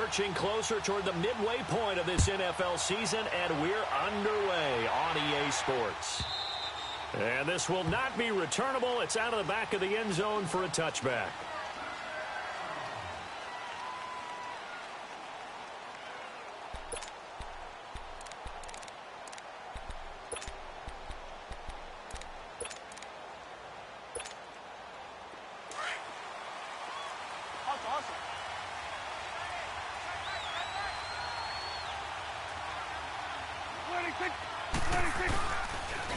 marching closer toward the midway point of this NFL season, and we're underway on EA Sports. And this will not be returnable. It's out of the back of the end zone for a touchback.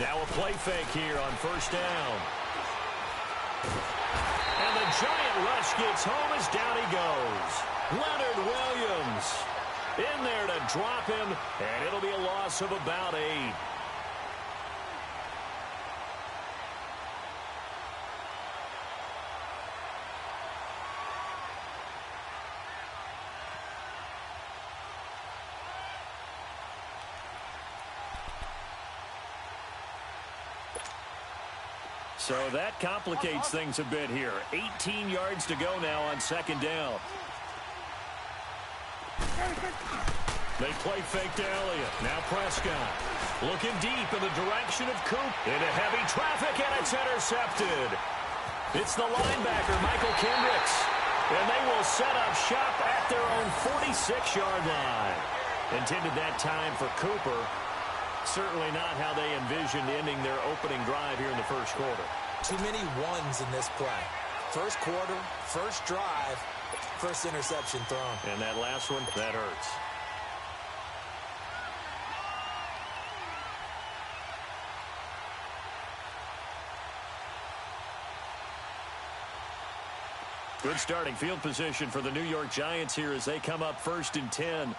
Now a play fake here on first down. And the giant rush gets home as down he goes. Leonard Williams in there to drop him, and it'll be a loss of about 8. So that complicates things a bit here. 18 yards to go now on second down. They play fake to Elliott. Now Prescott looking deep in the direction of Coop. Into heavy traffic, and it's intercepted. It's the linebacker, Michael Kendricks. And they will set up shop at their own 46-yard line. Intended that time for Cooper. Certainly not how they envisioned ending their opening drive here in the first quarter. Too many ones in this play. First quarter, first drive, first interception thrown. And that last one, that hurts. Good starting field position for the New York Giants here as they come up first and 10.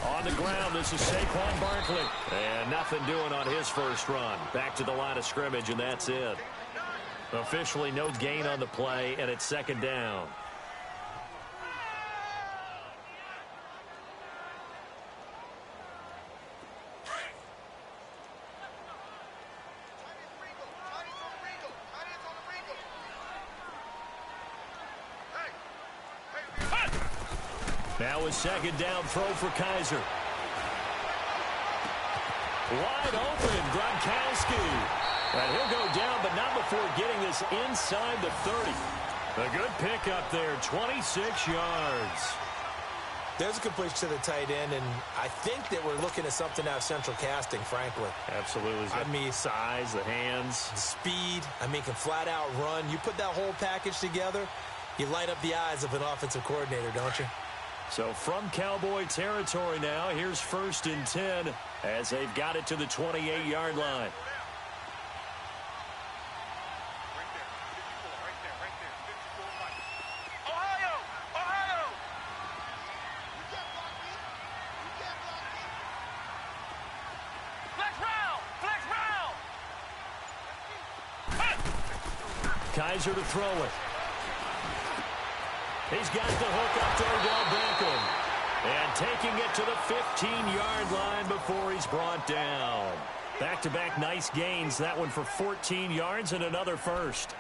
On the ground, this is Saquon Barkley. And nothing doing on his first run. Back to the line of scrimmage, and that's it. Officially no gain on the play, and it's second down. Now a second down throw for Kaiser. Wide open, Gronkowski. And he'll go down, but not before getting this inside the 30. A good pickup there, 26 yards. There's a completion to the tight end, and I think that we're looking at something out of central casting, frankly. Absolutely. I mean, size, the hands. Speed. I mean, can flat out run. You put that whole package together, you light up the eyes of an offensive coordinator, don't you? So from Cowboy territory now, here's first and 10 as they've got it to the 28-yard line. Kaiser to throw it. He's got the hook up to Odell Beckham. And taking it to the 15-yard line before he's brought down. Back-to-back nice gains. That one for 14 yards and another first.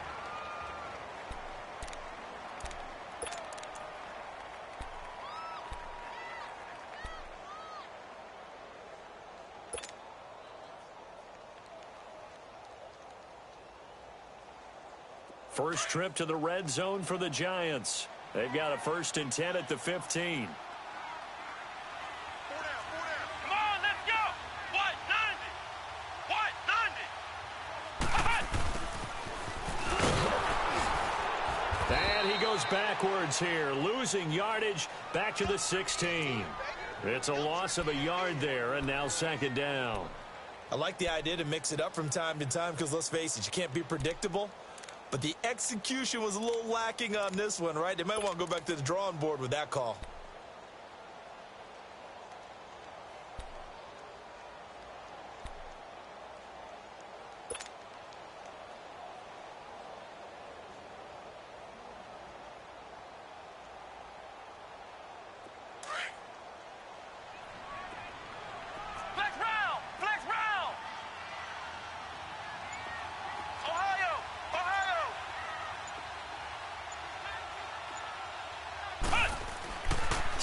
First trip to the red zone for the Giants. They've got a first and 10 at the 15. Come on, let's go. What? 90. And he goes backwards here, losing yardage back to the 16. It's a loss of a yard there, and now second down. I like the idea to mix it up from time to time because, let's face it, you can't be predictable. But the execution was a little lacking on this one, right? They might want to go back to the drawing board with that call.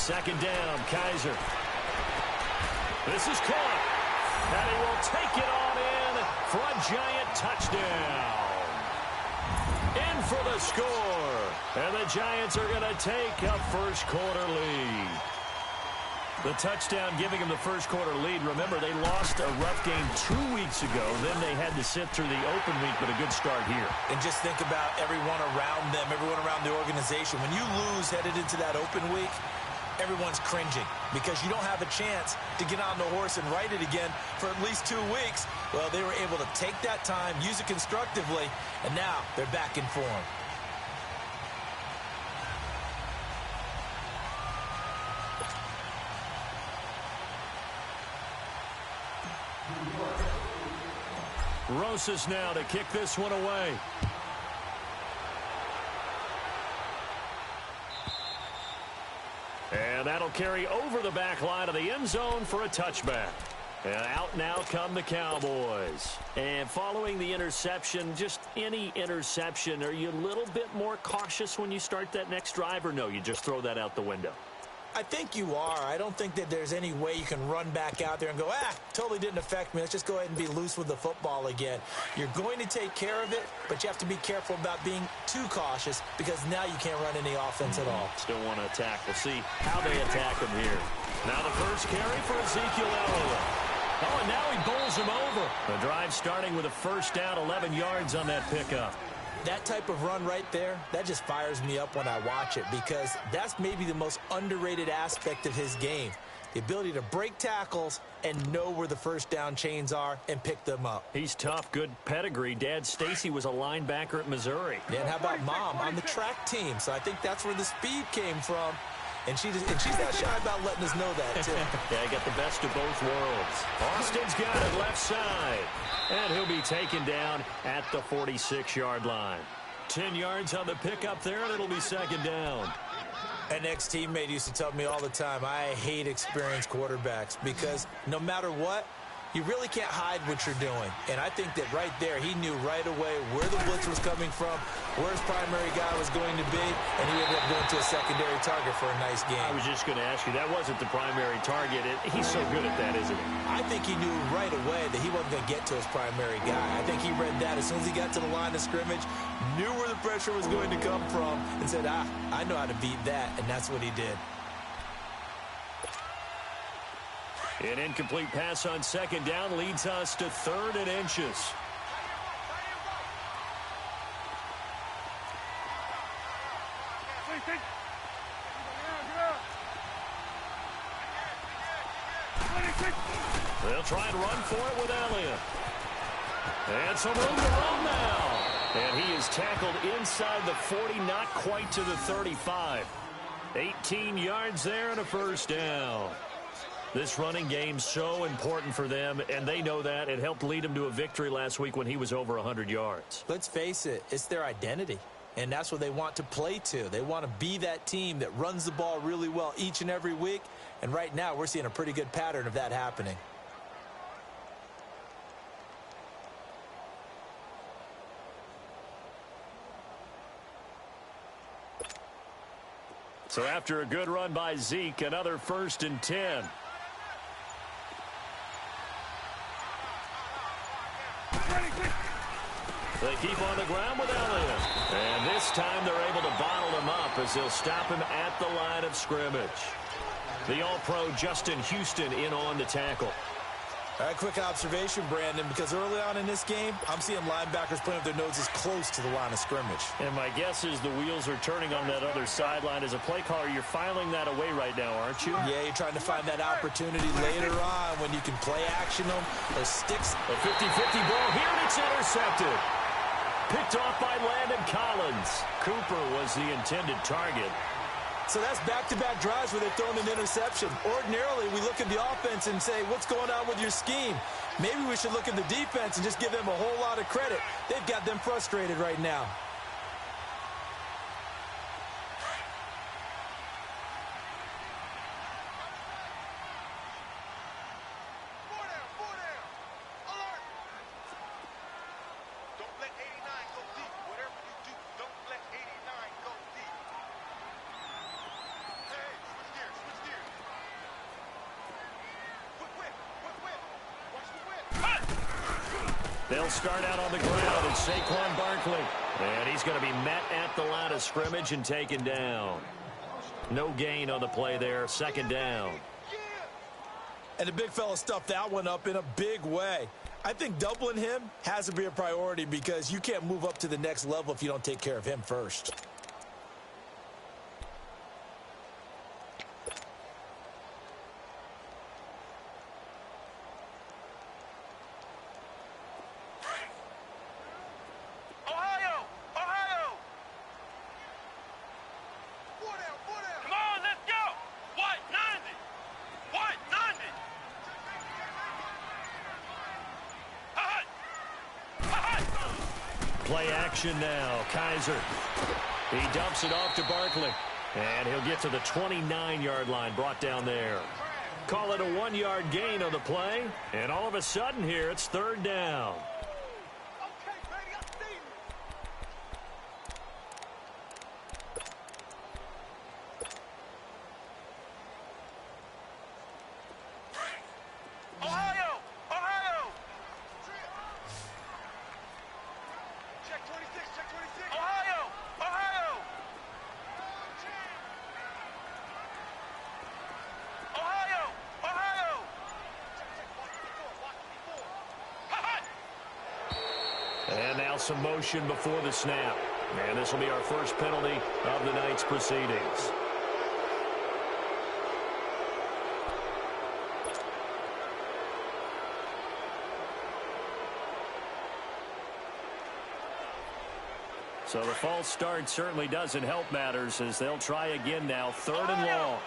second down, Kaiser. This is caught. And he will take it on in for a giant touchdown. In for the score. And the Giants are going to take a first quarter lead. The touchdown giving them the first quarter lead. Remember, they lost a rough game 2 weeks ago. Then they had to sit through the open week, but a good start here. And just think about everyone around them, everyone around the organization. When you lose headed into that open week, everyone's cringing because you don't have a chance to get on the horse and ride it again for at least 2 weeks. Well, they were able to take that time, use it constructively, and now they're back in form. Rosas now to kick this one away. And that'll carry over the back line of the end zone for a touchback. And out now come the Cowboys. And following the interception, just any interception, are you a little bit more cautious when you start that next drive, or no, you just throw that out the window? I think you are. I don't think that there's any way you can run back out there and go, totally didn't affect me. Let's just go ahead and be loose with the football again. You're going to take care of it, but you have to be careful about being too cautious because now you can't run any offense at all. Still want to attack. We'll see how they attack him here. Now the first carry for Ezekiel Elliott. Oh, and now he bowls him over. The drive starting with a first down, 11 yards on that pickup. That type of run right there, that just fires me up when I watch it because that's maybe the most underrated aspect of his game. The ability to break tackles and know where the first down chains are and pick them up. He's tough, good pedigree. Dad Stacy was a linebacker at Missouri. Yeah, and how about Mom on the track team? So I think that's where the speed came from. And she's not shy about letting us know that, too. Yeah, I got the best of both worlds. Austin's got it left side. And he'll be taken down at the 46-yard line. 10 yards on the pickup there, and it'll be second down. An ex-teammate used to tell me all the time, I hate experienced quarterbacks because no matter what, you really can't hide what you're doing. And I think that right there, he knew right away where the blitz was coming from, where his primary guy was going to be, and he ended up going to a secondary target for a nice game. I was just going to ask you, that wasn't the primary target. He's so good at that, isn't he? I think he knew right away that he wasn't going to get to his primary guy. I think he read that as soon as he got to the line of scrimmage, knew where the pressure was going to come from, and said, I know how to beat that, and that's what he did. An incomplete pass on second down leads us to 3rd and inches. They'll try and run for it with Elliott. And some room to run now. And he is tackled inside the 40, not quite to the 35. 18 yards there and a first down. This running game's so important for them, and they know that. It helped lead them to a victory last week when he was over 100 yards. Let's face it, it's their identity, and that's what they want to play to. They want to be that team that runs the ball really well each and every week, and right now we're seeing a pretty good pattern of that happening. So after a good run by Zeke, another 1st and 10. They keep on the ground with Elliott. And this time they're able to bottle him up as they'll stop him at the line of scrimmage. The All-Pro Justin Houston in on the tackle. All right, quick observation, Brandon, because early on in this game, I'm seeing linebackers playing with their noses close to the line of scrimmage. And my guess is the wheels are turning on that other sideline. As a play caller, you're filing that away right now, aren't you? Yeah, you're trying to find that opportunity later on when you can play action them. Those sticks. A 50-50 ball here, and it's intercepted. Picked off by Landon Collins. Cooper was the intended target. So that's back-to-back drives where they're throwing an interception. Ordinarily, we look at the offense and say, what's going on with your scheme? Maybe we should look at the defense and just give them a whole lot of credit. They've got them frustrated right now. They'll start out on the ground, and Saquon Barkley. And he's going to be met at the line of scrimmage and taken down. No gain on the play there, second down. And the big fella stuffed that one up in a big way. I think doubling him has to be a priority because you can't move up to the next level if you don't take care of him first. Play action now. Kaiser. He dumps it off to Barkley. And he'll get to the 29-yard line, brought down there. Call it a 1-yard gain on the play. And all of a sudden here, it's third down. And now some motion before the snap. And this will be our first penalty of the night's proceedings. So the false start certainly doesn't help matters as they'll try again now. Third and long.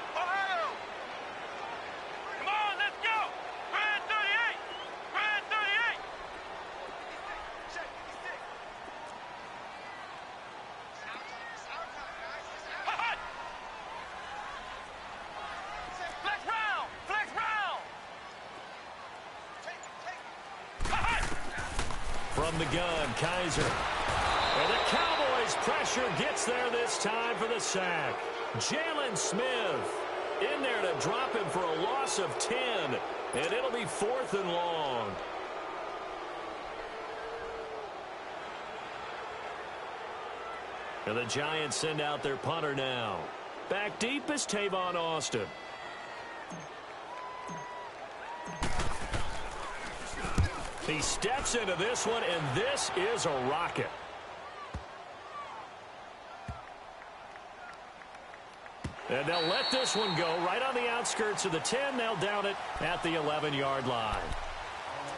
From the gun, Kaiser. And the Cowboys pressure gets there this time for the sack. Jalen Smith in there to drop him for a loss of 10. And it'll be fourth and long. And the Giants send out their punter now. Back deep is Tavon Austin. He steps into this one, and this is a rocket. And they'll let this one go right on the outskirts of the 10. They'll down it at the 11-yard line.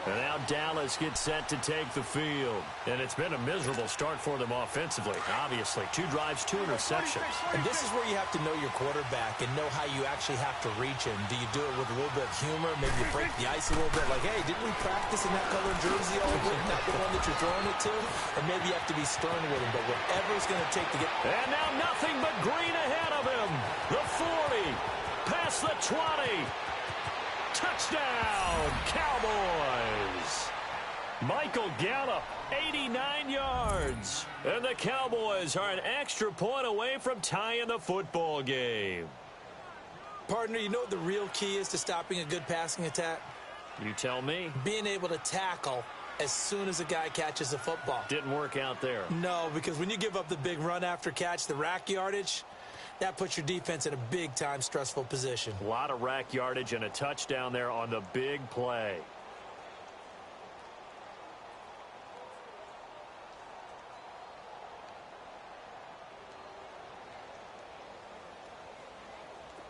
And now Dallas gets set to take the field. And it's been a miserable start for them offensively, obviously. 2 drives, 2 interceptions. And this is where you have to know your quarterback and know how you actually have to reach him. Do you do it with a little bit of humor? Maybe you break the ice a little bit. Like, hey, didn't we practice in that colored jersey all week? Not the one that you're throwing it to? And maybe you have to be stern with him. But whatever it's going to take to get... And now nothing but green ahead of him. The 40. Past the 20. Touchdown, Cowboys. Michael Gallup, 89 yards. And the Cowboys are an extra point away from tying the football game. Partner, you know what the real key is to stopping a good passing attack? You tell me. Being able to tackle as soon as a guy catches a football. Didn't work out there. No, because when you give up the big run after catch, the rack yardage, that puts your defense in a big-time stressful position. A lot of rack yardage and a touchdown there on the big play.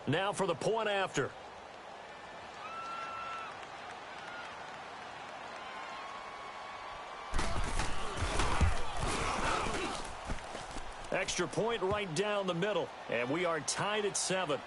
Now for the point after. Extra point right down the middle. And we are tied at 7.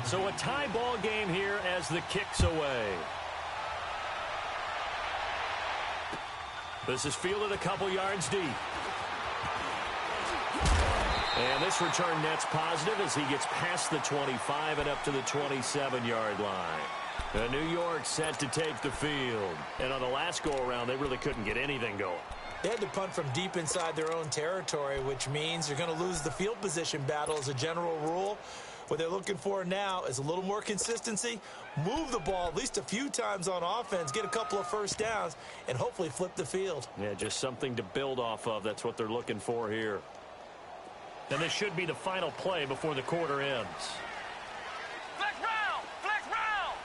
So a tie ball game here as the kick's away. This is fielded a couple yards deep. And this return net's positive as he gets past the 25 and up to the 27-yard line. New York set to take the field. And on the last go-around, they really couldn't get anything going. They had to punt from deep inside their own territory, which means you're going to lose the field position battle as a general rule. What they're looking for now is a little more consistency, move the ball at least a few times on offense, get a couple of first downs, and hopefully flip the field. Yeah, just something to build off of. That's what they're looking for here. And this should be the final play before the quarter ends. Flex round! Flex round!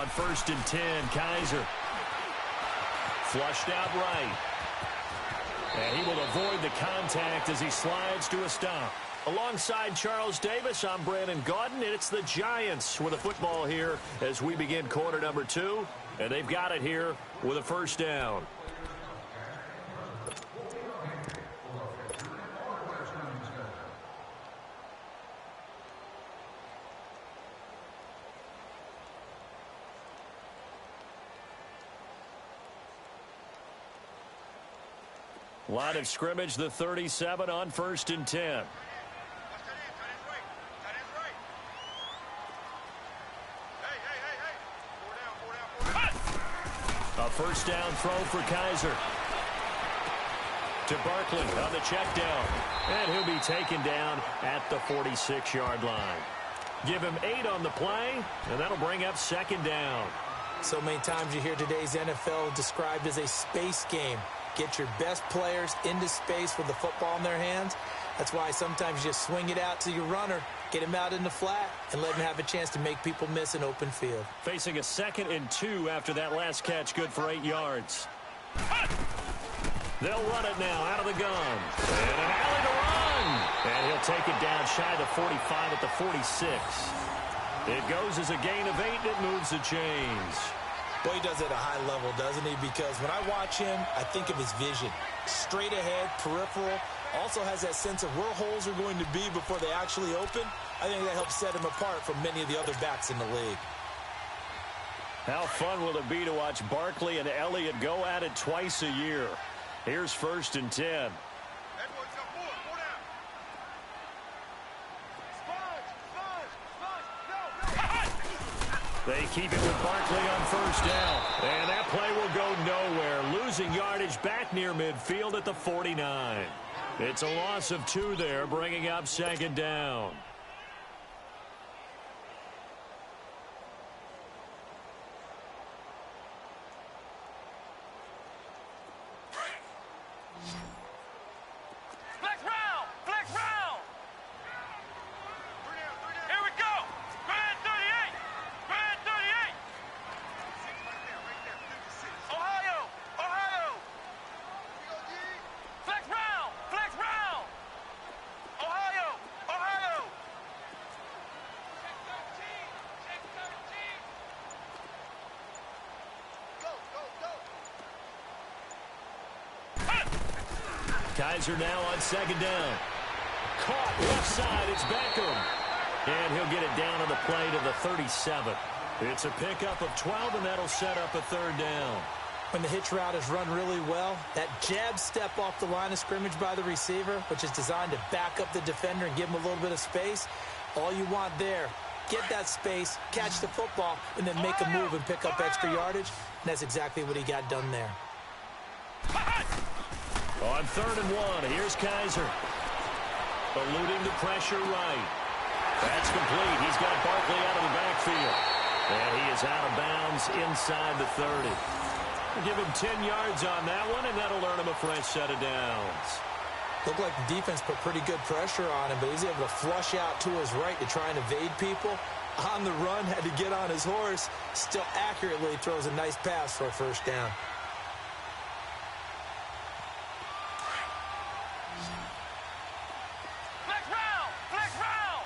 On 1st and 10, Kaiser. Flushed out right. And he will avoid the contact as he slides to a stop. Alongside Charles Davis, I'm Brandon Gaudin, and it's the Giants with a football here as we begin quarter number 2. And they've got it here with a first down. Line of scrimmage, the 37 on 1st and 10. A first down throw for Kaiser. To Barkley on the check down. And he'll be taken down at the 46-yard line. Give him 8 on the play, and that'll bring up 2nd down. So many times you hear today's NFL described as a space game. Get your best players into space with the football in their hands. That's why sometimes you just swing it out to your runner, get him out in the flat, and let him have a chance to make people miss an open field. Facing a 2nd and 2 after that last catch, good for 8 yards. They'll run it now out of the gun. And an alley to run. And he'll take it down shy of the 45 at the 46. It goes as a gain of 8, and it moves the chains. Boy, he does it at a high level, doesn't he? Because when I watch him, I think of his vision. Straight ahead, peripheral. Also has that sense of where holes are going to be before they actually open. I think that helps set him apart from many of the other backs in the league. How fun will it be to watch Barkley and Elliott go at it twice a year? Here's 1st and 10. They keep it with Barkley on 1st down. And that play will go nowhere. Losing yardage back near midfield at the 49. It's a loss of 2 there, bringing up 2nd down. Flex round! Flex round! Here we go! Grand 38! Grand 38! Ohio! Ohio! Flex round! Flex round! Ohio! Ohio! Check 13! Go, go, go! Kaiser now on 2nd down. Caught left side. It's Beckham. And he'll get it down on the play to the 37. It's a pickup of 12, and that'll set up a 3rd down. When the hitch route is run really well, that jab step off the line of scrimmage by the receiver, which is designed to back up the defender and give him a little bit of space, all you want there, get that space, catch the football, and then make a move and pick up extra yardage. And that's exactly what he got done there. On 3rd and 1, here's Kaiser. Eluding the pressure right. That's complete. He's got Barkley out of the backfield. And he is out of bounds inside the 30. We'll give him 10 yards on that one, and that'll earn him a fresh set of downs. Looked like the defense put pretty good pressure on him, but he's able to flush out to his right to try and evade people. On the run, had to get on his horse. Still accurately throws a nice pass for a 1st down. Flex round! Flex round!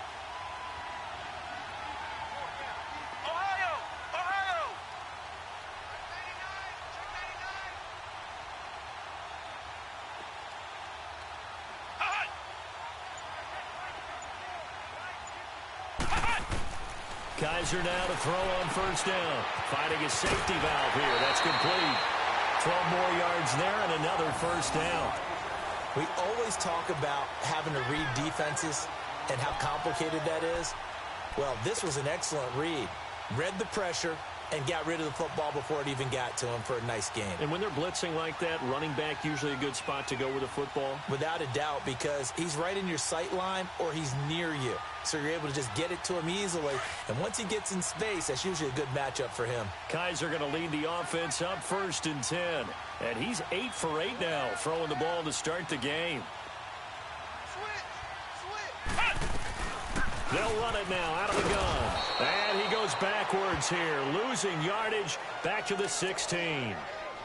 Ohio! Ohio! Kaiser now to throw on 1st down. Finding a safety valve here. That's complete. 12 more yards there and another first down. We always talk about having to read defenses and how complicated that is. Well, this was an excellent read. Read the pressure and got rid of the football before it even got to him for a nice game. And when they're blitzing like that, running back usually a good spot to go with the football? Without a doubt, because he's right in your sight line or he's near you. So you're able to just get it to him easily. And once he gets in space, that's usually a good matchup for him. Kaiser going to lead the offense up 1st and 10. And he's 8 for 8 now, throwing the ball to start the game. They'll run it now out of the gun. And he goes backwards here, losing yardage back to the 16.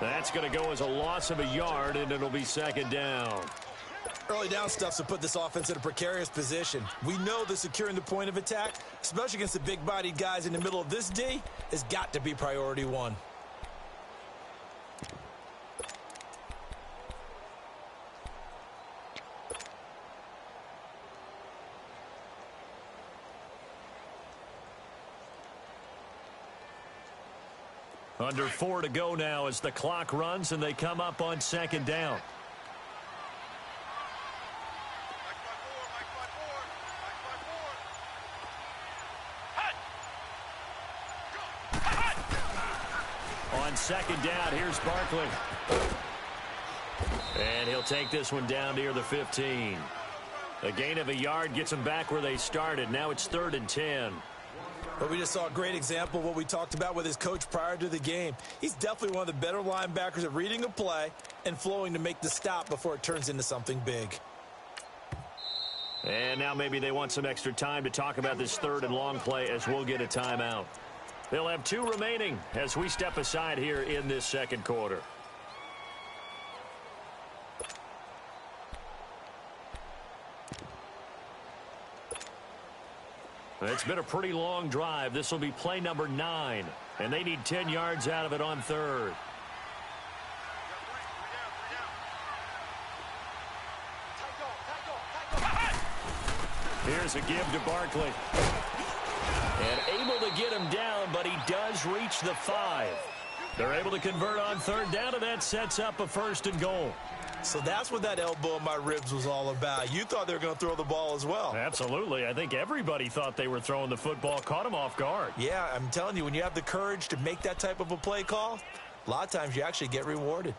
That's going to go as a loss of a yard, and it'll be 2nd down. Early down stuff's to put this offense in a precarious position. We know that securing the point of attack, especially against the big-bodied guys in the middle of this D, has got to be priority one. Under 4 to go now as the clock runs and they come up on 2nd down. On 2nd down, here's Barkley. And he'll take this one down near the 15. A gain of a yard gets them back where they started. Now it's 3rd and 10. But we just saw a great example of what we talked about with his coach prior to the game. He's definitely one of the better linebackers at reading a play and flowing to make the stop before it turns into something big. And now maybe they want some extra time to talk about this 3rd and long play as we'll get a timeout. They'll have 2 remaining as we step aside here in this 2nd quarter. It's been a pretty long drive. This will be play number 9, and they need 10 yards out of it on 3rd. Here's a give to Barkley. And able to get him down, but he does reach the 5. They're able to convert on 3rd down, and that sets up a 1st and goal. So that's what that elbow in my ribs was all about. You thought they were going to throw the ball as well. Absolutely. I think everybody thought they were throwing the football, caught him off guard. Yeah, I'm telling you, when you have the courage to make that type of a play call, a lot of times you actually get rewarded.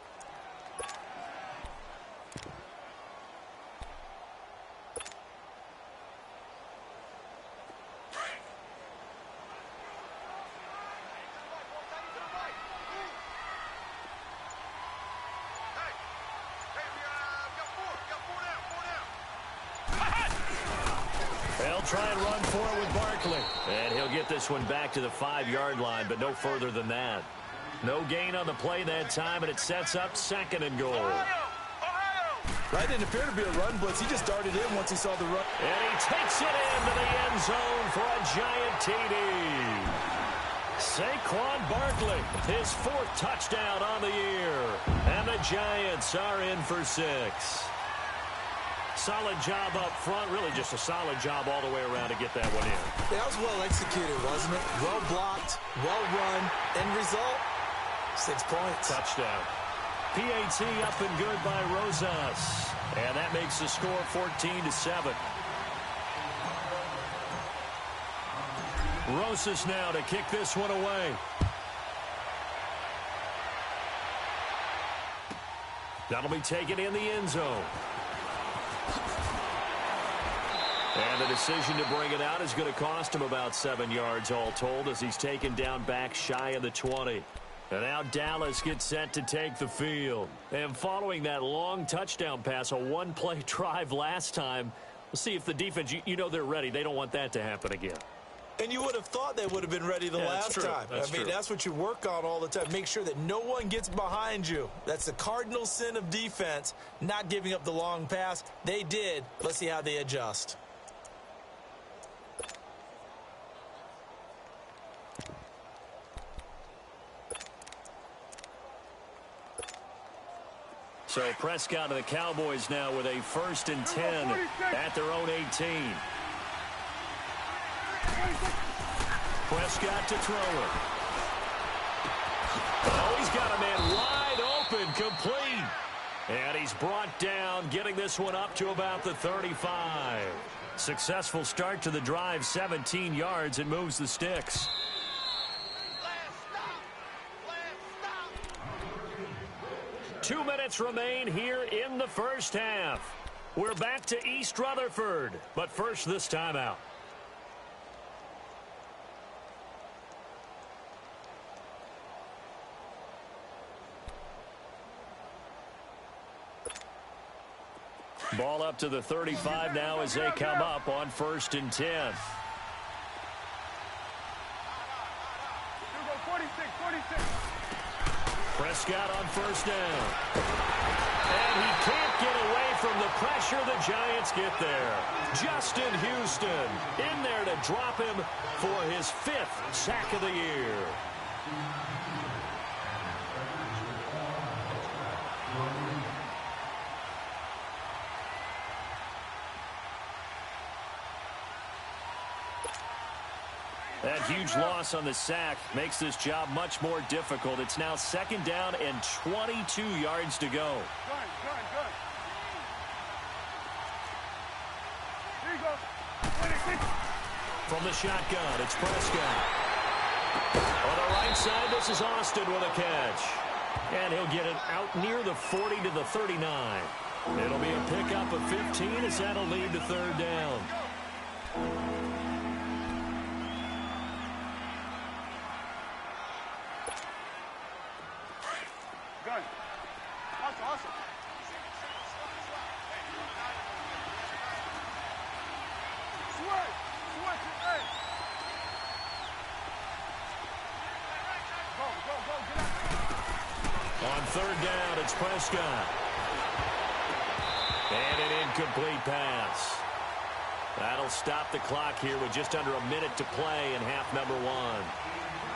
Try and run for it with Barkley. And he'll get this one back to the 5-yard line, but no further than that. No gain on the play that time, and it sets up 2nd and goal. Right, didn't appear to be a run blitz. He just darted in once he saw the run. And he takes it into the end zone for a giant TD. Saquon Barkley, his 4th touchdown on the year. And the Giants are in for 6. Solid job up front, really just a solid job all the way around to get that one in. That was well executed, wasn't it? Well blocked, well run, end result, 6 points. Touchdown. PAT up and good by Rosas. And that makes the score 14-7. Rosas now to kick this one away. That'll be taken in the end zone. And the decision to bring it out is going to cost him about 7 yards all told as he's taken down back shy of the 20. And now Dallas gets set to take the field. And following that long touchdown pass, a one-play drive last time, we'll see if the defense, you know they're ready. They don't want that to happen again. And you would have thought they would have been ready the last time. That's what you work on all the time. Make sure that no one gets behind you. That's the cardinal sin of defense, not giving up the long pass. They did. Let's see how they adjust. So Prescott and the Cowboys now with a 1st and 10 at their own 18. Prescott to throw it. Oh, he's got a man wide open, complete. And he's brought down, getting this one up to about the 35. Successful start to the drive, 17 yards, and moves the sticks. 2 minutes remain here in the first half. We're back to East Rutherford, but first this timeout. Ball up to the 35 now as they come up on 1st and 10. 46. Prescott on 1st down. And he can't get away from the pressure. The Giants get there. Justin Houston in there to drop him for his 5th sack of the year. That huge loss on the sack makes this job much more difficult. It's now 2nd down and 22 yards to go. Good. Here you go. 26. From the shotgun, it's Prescott. On the right side, this is Austin with a catch. And he'll get it out near the 40 to the 39. It'll be a pickup of 15 as that'll lead to 3rd down. Good. Awesome. Switch. Hey. Go. Get out. On 3rd down, it's Prescott. And an incomplete pass. That'll stop the clock here with just under a minute to play in half number 1.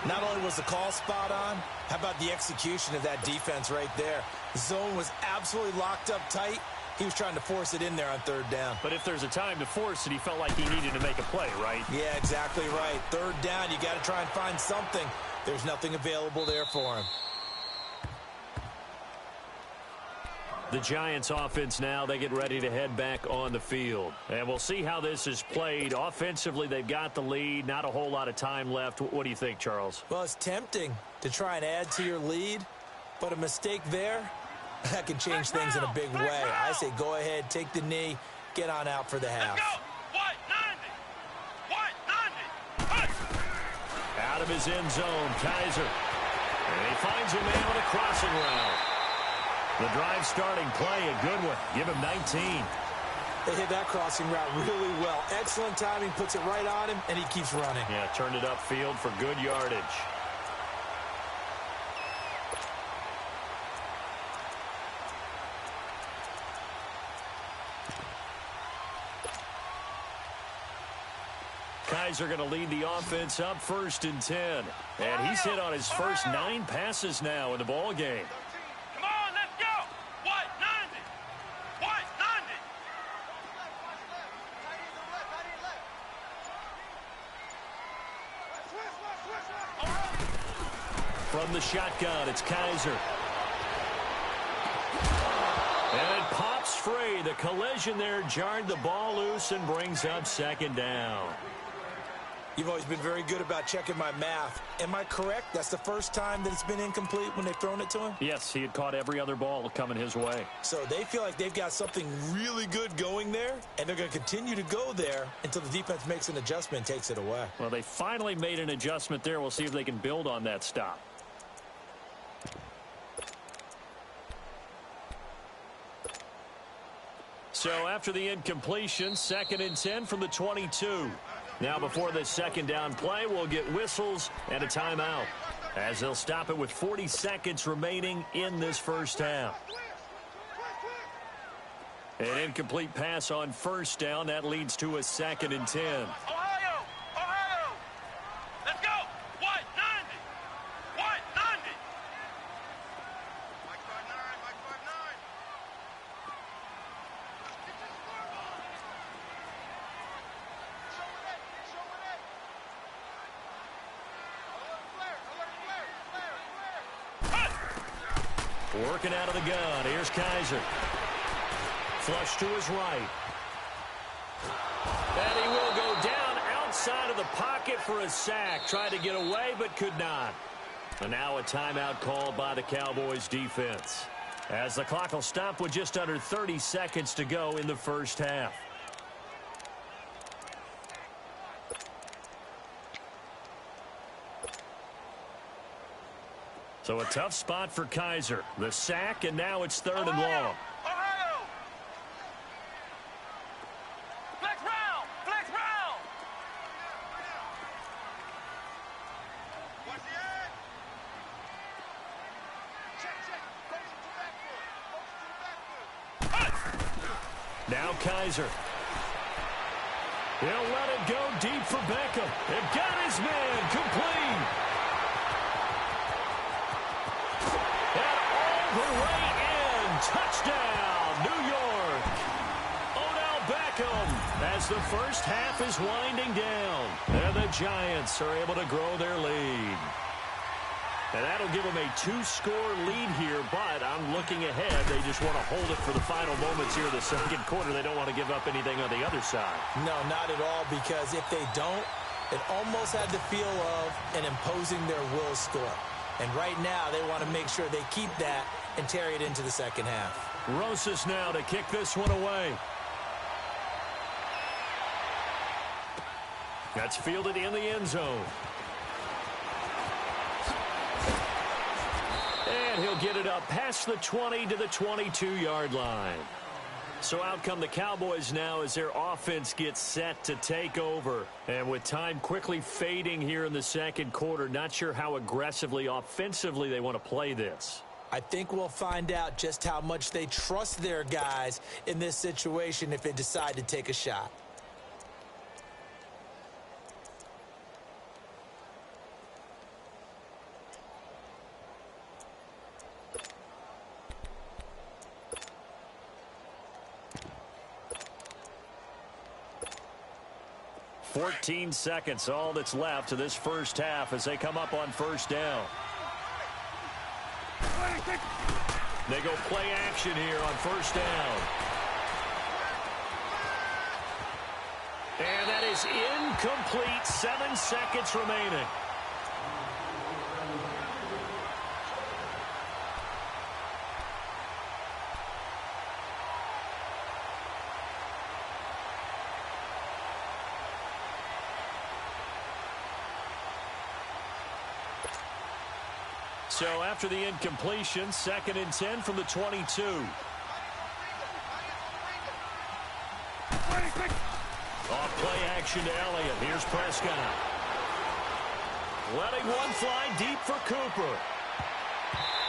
Not only was the call spot on, how about the execution of that defense right there? The zone was absolutely locked up tight. He was trying to force it in there on 3rd down. But if there's a time to force it, he felt like he needed to make a play, right? Yeah, exactly right. 3rd down, you got to try and find something. There's nothing available there for him. The Giants offense now, they get ready to head back on the field. And we'll see how this is played. Offensively, they've got the lead. Not a whole lot of time left. What do you think, Charles? Well, it's tempting to try and add to your lead, but a mistake there, that can change things in a big way. I say go ahead, take the knee, get on out for the half. Let's go. White 90. Out of his end zone, Kaiser. And he finds a man on a crossing route. The drive starting play, a good one. Give him 19. They hit that crossing route really well. Excellent timing, puts it right on him, and he keeps running. Yeah, turned it upfield for good yardage. Kaiser going to lead the offense up 1st and 10. And he's hit on his first 9 passes now in the ball game. Come on, let's go. White 90. From the shotgun, it's Kaiser. And it pops free. The collision there jarred the ball loose and brings up 2nd down. You've always been very good about checking my math. Am I correct? That's the first time that it's been incomplete when they've thrown it to him? Yes, he had caught every other ball coming his way. So they feel like they've got something really good going there, and they're going to continue to go there until the defense makes an adjustment and takes it away. Well, they finally made an adjustment there. We'll see if they can build on that stop. So after the incompletion, 2nd and 10 from the 22. Now before this 2nd down play, we'll get whistles and a timeout, as they'll stop it with 40 seconds remaining in this first half. An incomplete pass on 1st down. That leads to a 2nd and 10. Ohio. Let's go. White 90. Mike 59. Working out of the gun. Here's Kaiser. Flush to his right. And he will go down outside of the pocket for a sack. Tried to get away, but could not. And now a timeout called by the Cowboys defense, as the clock will stop with just under 30 seconds to go in the first half. So a tough spot for Kaiser. The sack, and now it's 3rd and long. Flex round! Flex round! Watch the edge! Check, check. Coach to the backfield. Coach to the backfield. Now Kaiser. He'll let it go deep for Beckham. It got his man complete. And all the way in. Touchdown, New York. Odell Beckham, as the first half is winding down. And the Giants are able to grow their lead. And that'll give them a 2-score lead here, but I'm looking ahead. They just want to hold it for the final moments here in the second quarter. They don't want to give up anything on the other side. No, not at all, because if they don't, it almost had the feel of an imposing their will score. And right now, they want to make sure they keep that and carry it into the second half. Rosas now to kick this one away. That's fielded in the end zone. And he'll get it up past the 20 to the 22-yard line. So out come the Cowboys now as their offense gets set to take over. And with time quickly fading here in the second quarter, not sure how aggressively, offensively they want to play this. I think we'll find out just how much they trust their guys in this situation if they decide to take a shot. $14 seconds, all that's left to this first half as they come up on first down. They go play action here on first down. And that is incomplete. 7 seconds remaining. So after the incompletion, 2nd and 10 from the 22. Off play action to Elliott. Here's Prescott. Letting one fly deep for Cooper.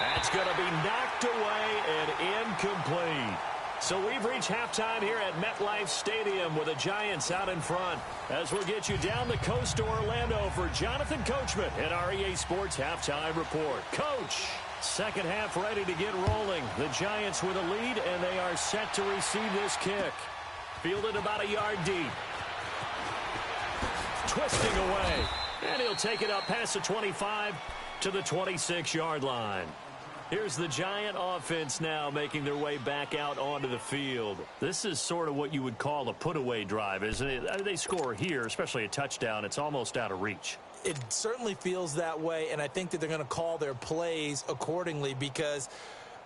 That's going to be knocked away and incomplete. So we've reached halftime here at MetLife Stadium with the Giants out in front. As we'll get you down the coast to Orlando for Jonathan Coachman at our EA Sports Halftime Report. Coach, second half ready to get rolling. The Giants with a lead, and they are set to receive this kick. Fielded about a yard deep. Twisting away. And he'll take it up past the 25 to the 26-yard line. Here's the Giant offense now making their way back out onto the field. This is sort of what you would call a put-away drive, isn't it? They score here, especially a touchdown. It's almost out of reach. It certainly feels that way, and I think that they're going to call their plays accordingly, because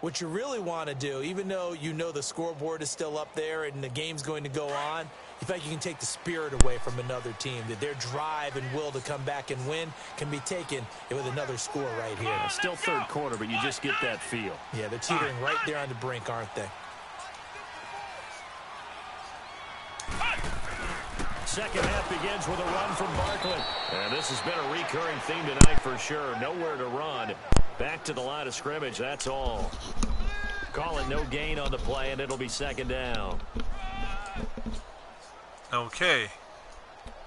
what you really want to do, even though you know the scoreboard is still up there and the game's going to go on, you feel like you can take the spirit away from another team, that their drive and will to come back and win can be taken with another score right here. It's still third quarter, but you just get that feel. Yeah, they're teetering right there on the brink, aren't they? Second half begins with a run from Barkley. And this has been a recurring theme tonight for sure. Nowhere to run. Back to the line of scrimmage, that's all. Call it no gain on the play, and it'll be second down. Okay.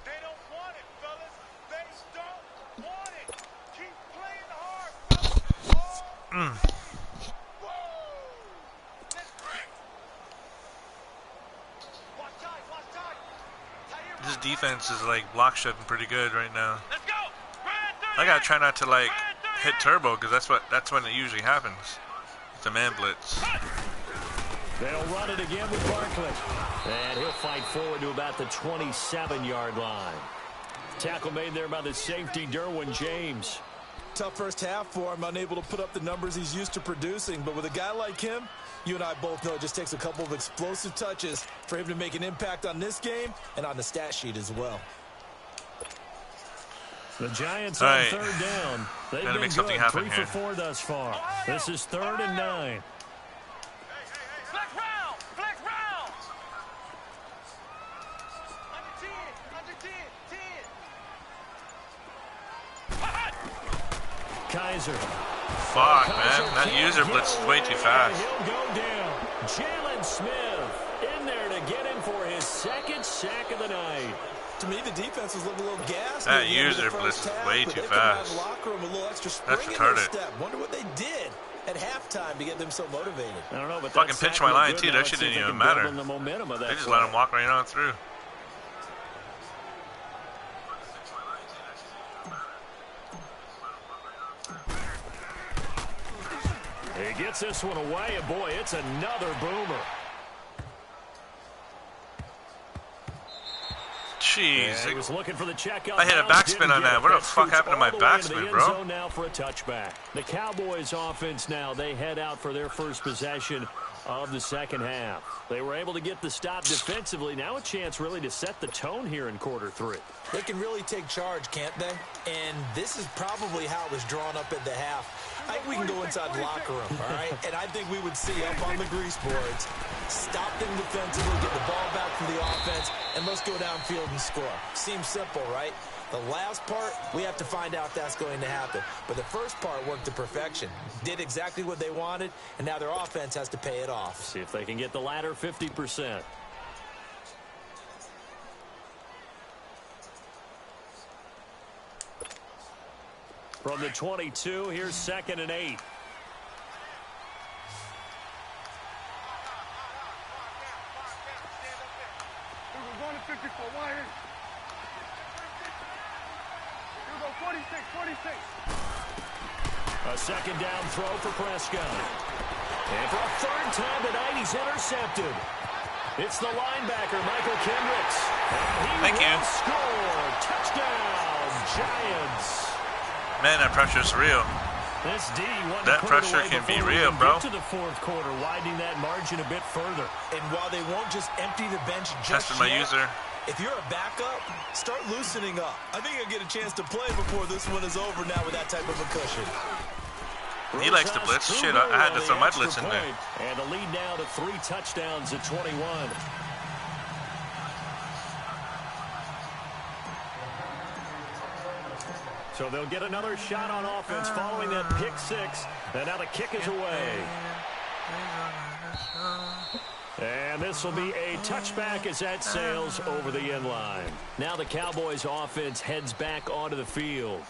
They don't want it, fellas. They don't want it. Keep playing hard, fellas. Watch tight. This defense is like block shedding pretty good right now. Let's go. I gotta try not to like hit turbo, because that's when it usually happens. The man blitz. They'll run it again with Barkley. And he'll fight forward to about the 27-yard line. Tackle made there by the safety, Derwin James. Tough first half for him, unable to put up the numbers he's used to producing. But with a guy like him, you and I both know it just takes a couple of explosive touches for him to make an impact on this game and on the stat sheet as well. The Giants on third down. They've been make something good, happen 3 here. for 4 thus far. This is 3rd and 9. Flex round! Flex round! Under 10! Under 10! 10! Kaiser. Fuck, man. That user blitz is way too fast. He'll go down. Jalen Smith in there to get him for his 2nd sack of the night. To me, the defense was looking a little gassed. That user blitz is way too fast. That's retarded. Wonder what they did at halftime to get them so motivated. I don't know, but Fucking pinch my line, too. That shit didn't even matter. The momentum of that They just play. let him walk right on through. He gets this one away, and boy, it's another boomer. Jeez. He was looking for the check out. I hit a backspin on that. What the fuck happened to my backspin, bro? Now for a touchback. The Cowboys offense now, they head out for their first possession of the second half. They were able to get the stop defensively. Now a chance really to set the tone here in quarter 3. They can really take charge, can't they? And this is probably how it was drawn up at the half. I think we can go inside the locker room, all right? And I think we would see up on the grease boards, stop them defensively, get the ball back from the offense, and let's go downfield and score. Seems simple, right? The last part, we have to find out if that's going to happen. But the first part worked to perfection. Did exactly what they wanted, and now their offense has to pay it off. See if they can get the latter 50%. From the 22, here's 2nd and 8. We're going to 54. Why here? Here we go. 46. 46. A second down throw for Prescott. And for a 3rd time tonight, he's intercepted. It's the linebacker, Michael Kendricks. And Thank you. Score. Touchdown, Giants. Man, that pressure's real. This D That pressure can be real, bro. To the 4th quarter, widening that margin a bit further. And while they won't just empty the bench just Testing my yet, user. if you're a backup, start loosening up. I think you'll get a chance to play before this one is over now with that type of a cushion. He likes to blitz. Shit, I had to throw my blitz in there. And the lead now to 3 touchdowns at 21. So they'll get another shot on offense following that pick 6. And now the kick is away. And this will be a touchback as that sails over the end line. Now the Cowboys offense heads back onto the field.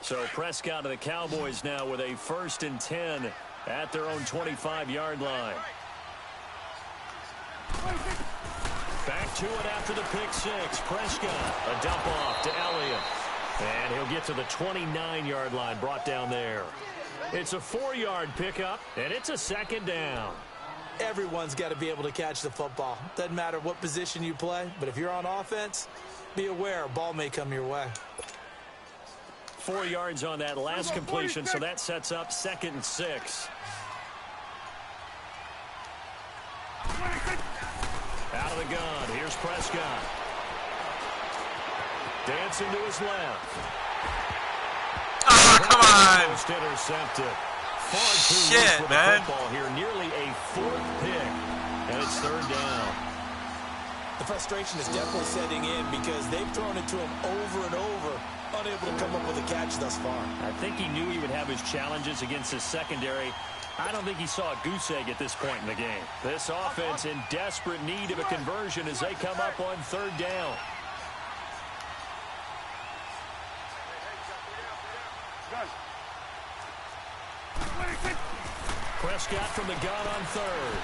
So Prescott and the Cowboys now with a 1st and 10 at their own 25-yard line. Back to it after the pick 6. Prescott, a dump off to Elliott. And he'll get to the 29-yard line, brought down there. It's a 4-yard pickup, and it's a 2nd down. Everyone's got to be able to catch the football. Doesn't matter what position you play, but if you're on offense, be aware a ball may come your way. 4 yards on that last completion, so that sets up 2nd and 6. Out of the gun, here's Prescott. Dancing to his left. Oh, come on. Almost intercepted. Far too Shit, loose with the man. football here. Nearly a 4th pick, and it's 3rd down. The frustration is definitely setting in because they've thrown it to him over and over, unable to come up with a catch thus far. I think he knew he would have his challenges against his secondary. I don't think he saw a goose egg at this point in the game. This offense in desperate need of a conversion as they come up on 3rd down. Prescott from the gun on 3rd.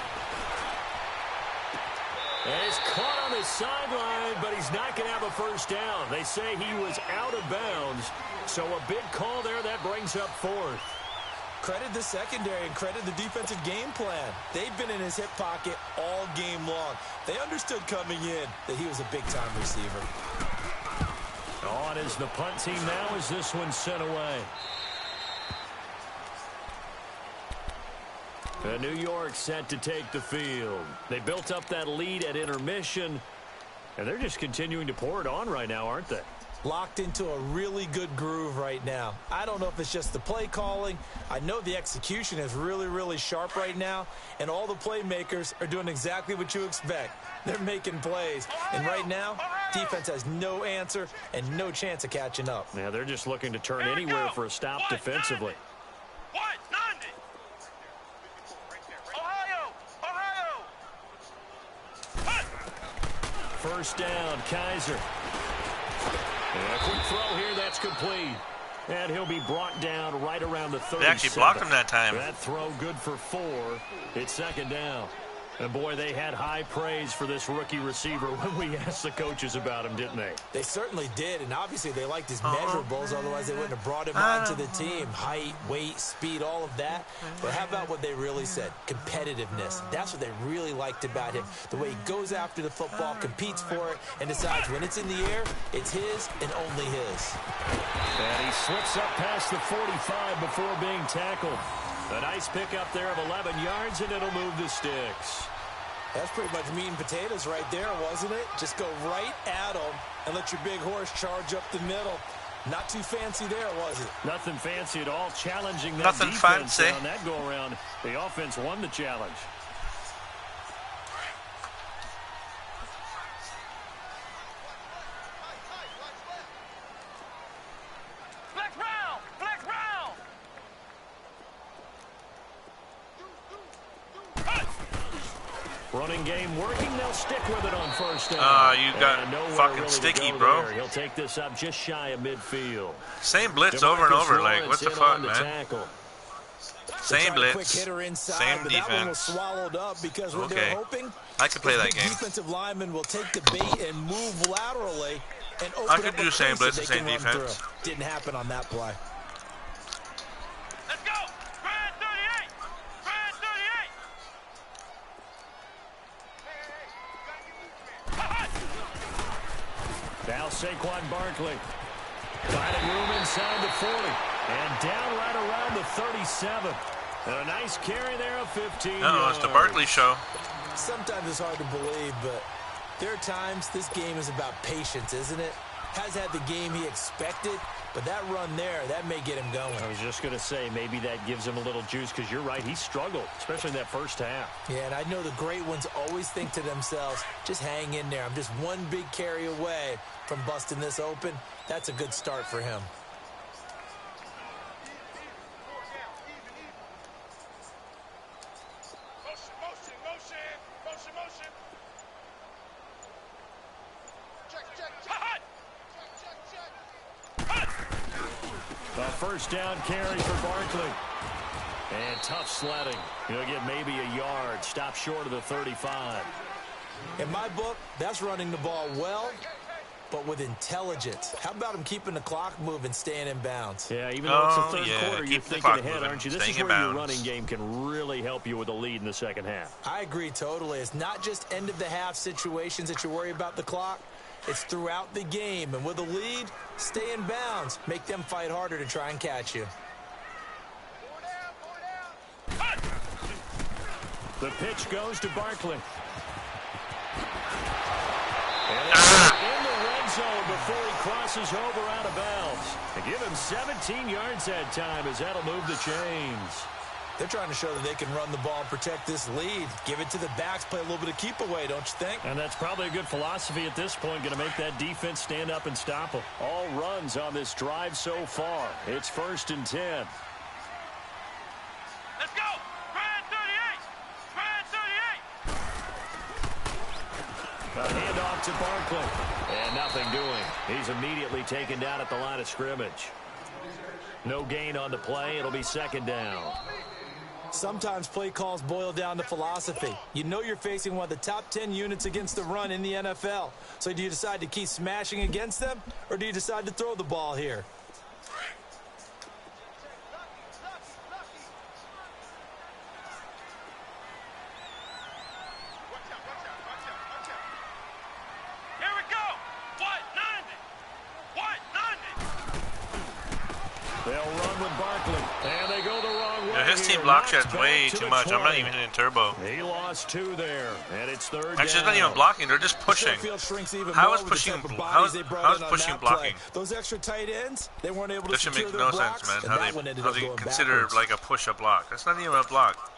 And he's caught on the sideline, but he's not going to have a first down. They say he was out of bounds. So a big call there. That brings up fourth. Credit the secondary and credit the defensive game plan. They've been in his hip pocket all game long. They understood coming in that he was a big-time receiver. On is the punt team now as this one's sent away. And New York set to take the field. They built up that lead at intermission, and they're just continuing to pour it on right now, aren't they? Locked into a really good groove right now. I don't know if it's just the play calling. I know the execution is really, really sharp right now, and all the playmakers are doing exactly what you expect. They're making plays, and right now, defense has no answer and no chance of catching up. Yeah, they're just looking to turn anywhere for a stop defensively. First down, Kaiser. And a quick throw here, that's complete. And he'll be brought down right around the 37. They actually blocked him that time. That throw good for 4. It's second down. And, boy, they had high praise for this rookie receiver when we asked the coaches about him, didn't they? They certainly did, and obviously they liked his measurables, otherwise they wouldn't have brought him onto the team. Height, weight, speed, all of that. But how about what they really said? Competitiveness. That's what they really liked about him. The way he goes after the football, competes for it, and decides when it's in the air, it's his and only his. And he slips up past the 45 before being tackled. A nice pickup there of 11 yards, and it'll move the sticks. That's pretty much meat and potatoes right there, wasn't it? Just go right at them and let your big horse charge up the middle. Not too fancy there, was it? Nothing fancy at all. Challenging that Nothing defense fancy. on that go-around. The offense won the challenge. Running game working. They'll stick with it on first down. You got fucking really sticky, bro. There. He'll take this up just shy of midfield. Same blitz over and over. Like, what the fuck, man? Tackle. Same blitz, quick hitter inside, same but that one was defense. swallowed up because what Okay. they're hoping, I could play that the game. defensive lineman will take the bait and move laterally and open I could up do a same place blitz that and they can same run defense. through. Didn't happen on that play. Let's go! Brad 38! Brad 38! Now Saquon Barkley. Finding room inside the 40. And down right around the 37. And a nice carry there of 15 yards. It's the Barkley show. Sometimes it's hard to believe, but there are times this game is about patience, isn't it? Has had the game he expected, but that run there, that may get him going. I was just going to say, maybe that gives him a little juice, because you're right, he struggled, especially in that first half. Yeah, and I know the great ones always think to themselves, just hang in there. I'm just one big carry away from busting this open. That's a good start for him. Motion. A first down carry for Barkley. And tough sledding. He'll get maybe a yard. Stop short of the 35. In my book, that's running the ball well, but with intelligence. How about him keeping the clock moving, staying in bounds? Yeah, even though it's the third quarter, you're keep the thinking clock ahead, moving, aren't you? This staying is in where your bounds. running game can really help you with a lead in the second half. I agree totally. It's not just end-of-the-half situations that you worry about the clock. It's throughout the game. And with a lead, stay in bounds. Make them fight harder to try and catch you. The pitch goes to Barkley. And in the red zone before he crosses over out of bounds. They give him 17 yards that time as that'll move the chains. They're trying to show that they can run the ball and protect this lead. Give it to the backs, play a little bit of keep away, don't you think? And that's probably a good philosophy at this point, going to make that defense stand up and stop them. All runs on this drive so far. It's 1st and 10. Let's go! Brad 38! Brad 38! A handoff to Barkley. And nothing doing. He's immediately taken down at the line of scrimmage. No gain on the play. It'll be second down. Sometimes play calls boil down to philosophy. You know you're facing one of the top 10 units against the run in the NFL. So do you decide to keep smashing against them, or do you decide to throw the ball here? His team block sheds way too much. I'm not even hitting turbo. He lost 2 there, and it's third Actually, it's not even blocking. They're just pushing. How is pushing blocking? Those extra tight ends, they weren't able to That should make no sense, man. How they consider like a push a block? That's not even a block.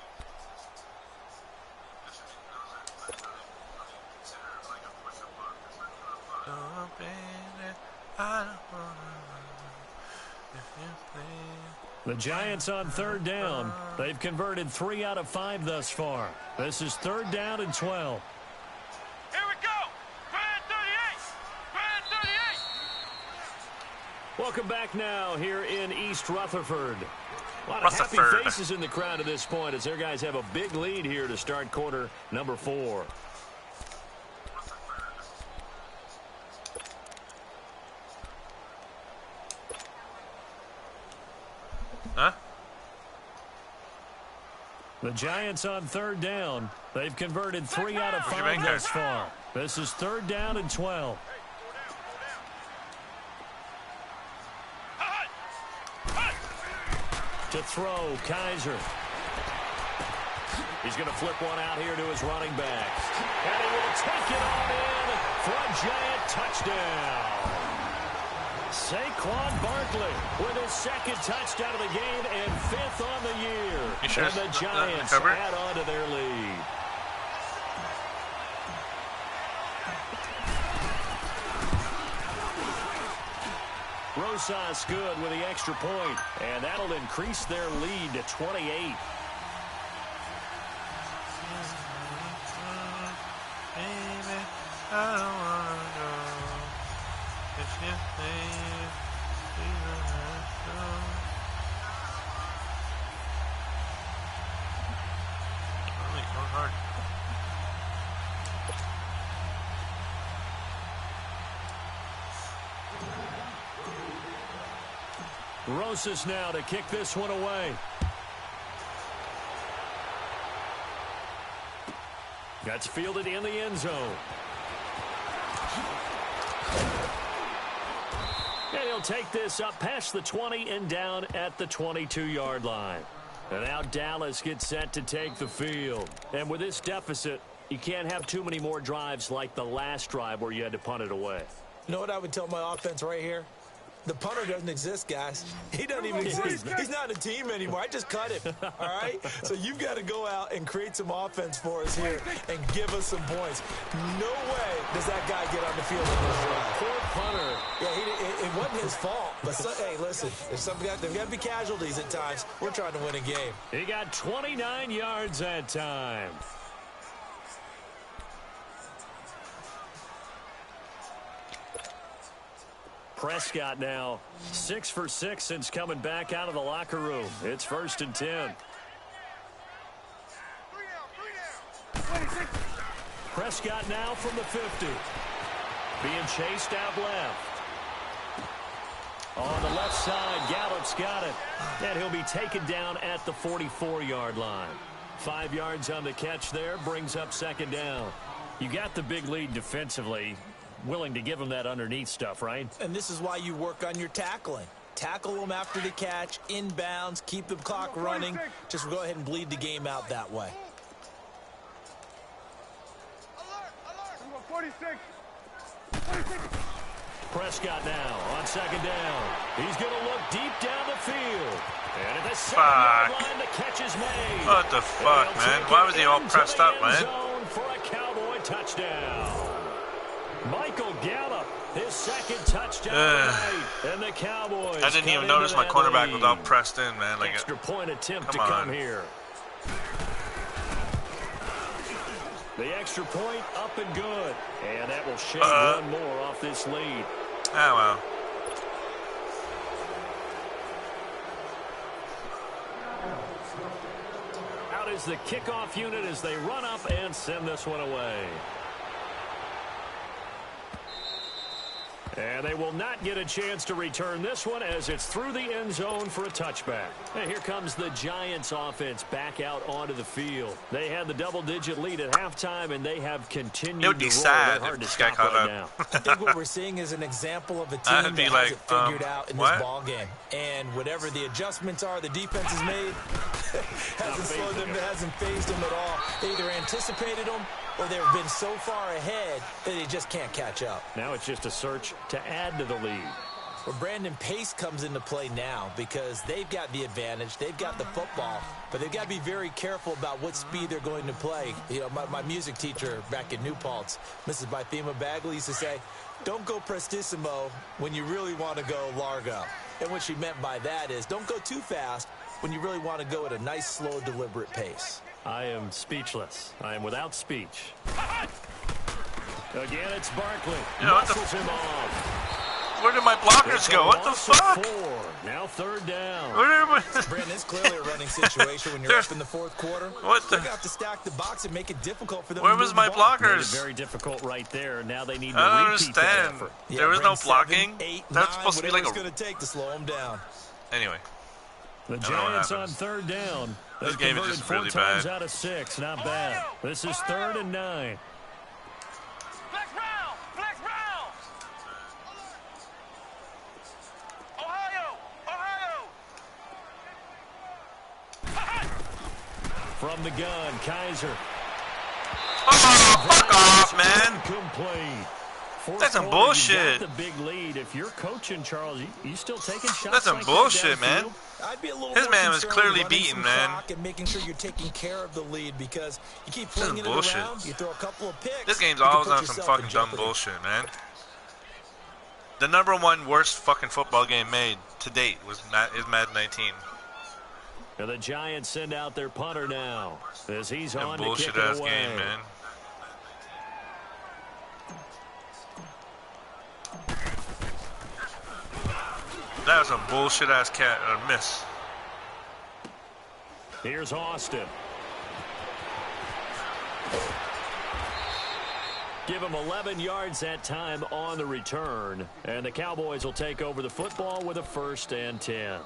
The Giants on third down. They've converted 3 out of 5 thus far. This is third down and 12. Here we go. Brand 38. Brand 38. Welcome back now here in East Rutherford. A lot of happy faces in the crowd at this point as their guys have a big lead here to start quarter number 4. Huh? The Giants on third down. They've converted 3 out of 5 thus far. This is third down and 12. To throw, Kaiser. He's going to flip one out here to his running back. And he will take it on in for a Giant touchdown. Saquon Barkley with his second touchdown of the game and 5th on the year. And the Giants add on to their lead. Rosas good with the extra point, and that'll increase their lead to 28. Rosas now to kick this one away. That's fielded in the end zone. And he'll take this up past the 20 and down at the 22-yard line. And now Dallas gets set to take the field. And with this deficit, you can't have too many more drives like the last drive where you had to punt it away. You know what I would tell my offense right here? The punter doesn't exist, guys. He doesn't even exist. He's not a team anymore. I just cut him, all right? So you've got to go out and create some offense for us here and give us some points. No way does that guy get on the field in this drive. Poor punter. Yeah, it wasn't his fault. But, hey, listen, there's got to be casualties at times. We're trying to win a game. He got 29 yards that time. Prescott now 6 for 6 since coming back out of the locker room. It's 1st and 10. Prescott now from the 50. Being chased out left. On the left side, Gallup's got it. And he'll be taken down at the 44-yard line. 5 yards on the catch there, brings up 2nd down. You got the big lead defensively. Willing to give them that underneath stuff, right? And this is why you work on your tackling. Tackle them after the catch, inbounds, keep the clock running. Just go ahead and bleed the game out that way. Alert, 46. Prescott now on 2nd down. He's going to look deep down the field. And at the 7-yard line, the catch is made. What the fuck, man? Why was he all pressed up, man? For a Cowboy touchdown. Michael Gallup, his 2nd touchdown tonight, and the Cowboys. I didn't even notice my cornerback was all pressed in, man. Like extra point attempt to come here. The extra point up and good, and that will shave one more off this lead. Oh well. the kickoff unit as they run up and send this one away. And they will not get a chance to return this one as it's through the end zone for a touchback. And here comes the Giants offense back out onto the field. They had the double-digit lead at halftime, and they have continued it would be to roll. sad Hard if to this guy stop caught right up. now. I think what we're seeing is an example of a team That'd that be has like, it figured out in what? this ball game. And whatever the adjustments are the defense has made hasn't slowed them, hasn't phased them at all. They either anticipated them or they've been so far ahead that they just can't catch up. Now it's just a search to add to the lead. Well, Brandon, pace comes into play now because they've got the advantage. They've got the football, but they've got to be very careful about what speed they're going to play. You know, my music teacher back in New Paltz, Mrs. Bythema Bagley, used to say, don't go prestissimo when you really want to go largo. And what she meant by that is don't go too fast when you really want to go at a nice, slow, deliberate pace. I am speechless. I am without speech. Again, it's Barkley. Yeah, Muscles him off. Where did my blockers go? What the fuck? Now third down. Brandon, it's clearly a running situation when you're up in the fourth quarter. What the? They have to stack the box and make it difficult for them. Where to was move my the ball. It's blockers? very difficult right there. Now they need to I don't repeat that understand. effort. Yeah, There was no bring blocking. 7, 8, That's 9, supposed to be like whatever a. it's going to take to slow them down. Anyway, The don't know what Giants on happens. third down. This They've game is converted just 4 really times bad. out of 6. Not bad. This is 3rd and 9. Flex round! Flex round! Ohio! Ohio! From the gun, Kaiser. Oh, fuck off, man. Complete. Fourth That's some quarter, you bullshit. got the big lead. If you're coaching, Charles, you still taking shots. That's some like bullshit, that man. downfield? I'd be a little His more man was concerned clearly with running beaten, some man. clock and making sure you're taking care of the lead because you keep This is flinging it bullshit. around, you throw a couple of picks. This game's you can always put on some yourself fucking in dumb jeopardy. bullshit, man. The #1 worst fucking football game made to date is Madden 19. And the Giants send out their punter now as he's That on to kick bullshit it ass away. game, man. That was a bullshit ass miss. Here's Austin. Give him 11 yards that time on the return. And the Cowboys will take over the football with a 1st and 10.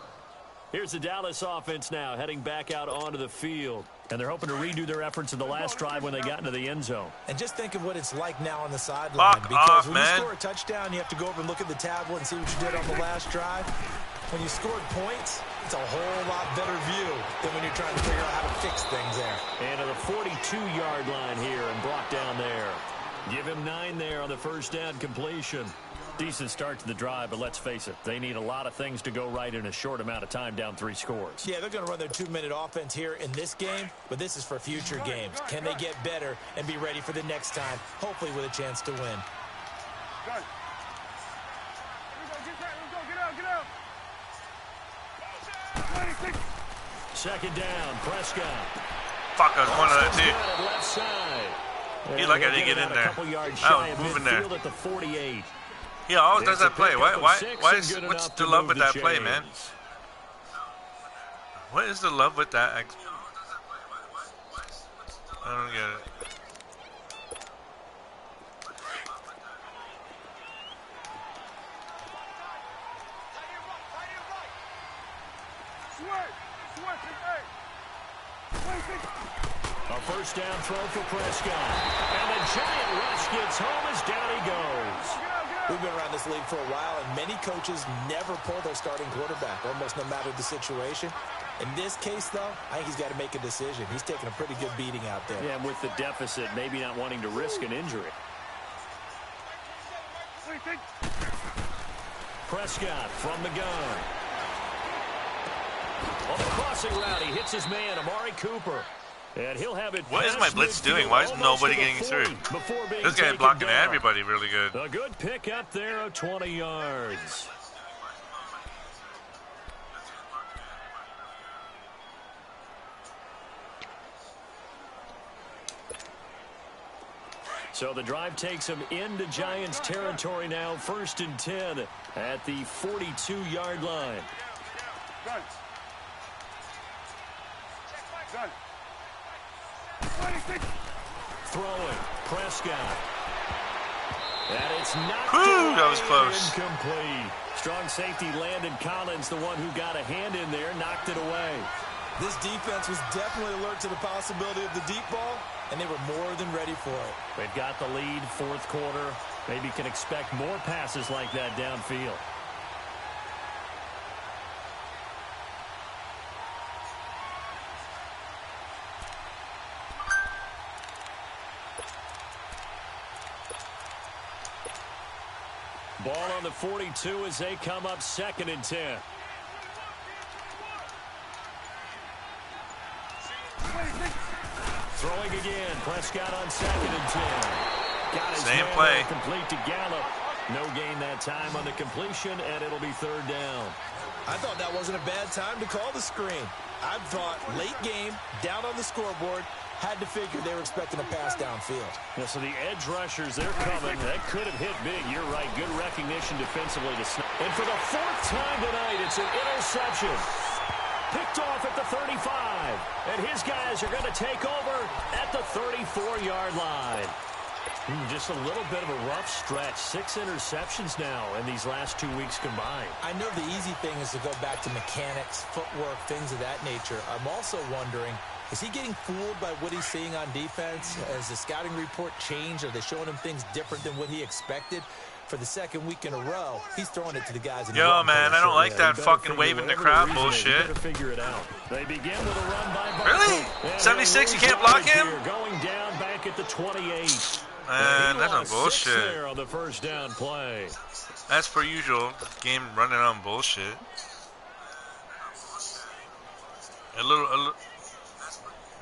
Here's the Dallas offense now heading back out onto the field. And they're hoping to redo their efforts in the last drive when they got into the end zone. And just think of what it's like now on the sideline. Fuck Because off, when man. you score a touchdown, you have to go over and look at the tablet and see what you did on the last drive. When you scored points, it's a whole lot better view than when you're trying to figure out how to fix things there. And to the 42-yard line here and brought down there. Give him 9 there on the 1st down completion. Decent start to the drive, but let's face it, they need a lot of things to go right in a short amount of time, down 3 scores. Yeah, they're going to run their 2-minute offense here in this game, but this is for future games. Can they get better and be ready for the next time, hopefully with a chance to win? Go. Let's go. Get out. 2nd down, Prescott. Fuck, I was one of that too. Prescott at left side. He like I He'll didn't get in about there. A couple yards I shy was of moving there. midfield at the 48. He always does It's a that play. pickup of Why 6 why and is good what's enough the to love move with the that play, man? chains. What is the love with that? I don't get it. A 1st down throw for Prescott. And the giant rush gets home as down he goes. We've been around this league for a while, and many coaches never pull their starting quarterback, almost no matter the situation. In this case, though, I think he's got to make a decision. He's taking a pretty good beating out there. Yeah, and with the deficit, maybe not wanting to risk an injury. Prescott from the gun. On the crossing route, he hits his man, Amari Cooper. And he'll have it. What is my blitz doing? Why is nobody getting through? This guy's blocking everybody really good. A good pick up there of 20 yards. So the drive takes him into Giants territory now. 1st and 10 at the 42-yard line. Throwing. Prescott. And it's knocked Whew, that was close. Incomplete. Strong safety Landon Collins, the one who got a hand in there, knocked it away. This defense was definitely alert to the possibility of the deep ball, and they were more than ready for it. They've got the lead, fourth quarter. Maybe can expect more passes like that downfield. Ball on the 42 as they come up 2nd and 10. Throwing again. Prescott on 2nd and 10. Got his Same man play. Complete to Gallup. No gain that time on the completion, and it'll be 3rd down. I thought that wasn't a bad time to call the screen. I thought late game, down on the scoreboard, had to figure they were expecting a pass downfield. Yeah, so the edge rushers, they're coming. That could have hit big. You're right. Good recognition defensively to snap. And for the 4th time tonight, it's an interception. Picked off at the 35. And his guys are going to take over at the 34-yard line. Just a little bit of a rough stretch. 6 interceptions now in these last 2 weeks combined. I know the easy thing is to go back to mechanics, footwork, things of that nature. I'm also wondering, is he getting fooled by what he's seeing on defense? Has the scouting report changed? Are they showing him things different than what he expected? For the 2nd week in a row, he's throwing it to the guys in the Yo, man, I don't like that fucking waving the crowd bullshit. Figure it out. They begin with a run by Really? 76, you can't block him? Going down back at the 28. Man, that's a bullshit. There on the 1st down play. That's per usual. Game running on bullshit.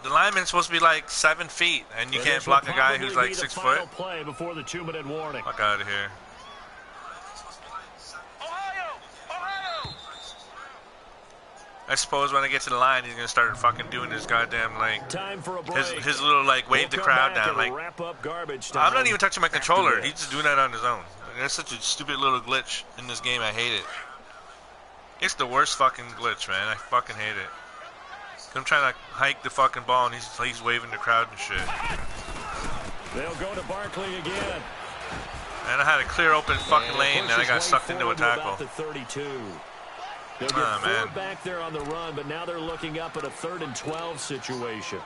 The lineman's supposed to be like 7 feet, and you can't block a guy who's like 6 foot. Play before the 2-minute warning. Fuck out of here. I suppose when I get to the line, he's gonna start fucking doing his goddamn like his little like wave the crowd down. Like I'm not even touching my controller. He's just doing that on his own. That's such a stupid little glitch in this game. I hate it. It's the worst fucking glitch, man. I fucking hate it. I'm trying to hike the fucking ball, and he's waving the crowd and shit. They'll go to Barkley again. And I had a clear open fucking lane, and I got sucked into a tackle. The 32. They'll get 4 back there on the run, but now they're looking up at a 3rd and 12 situation.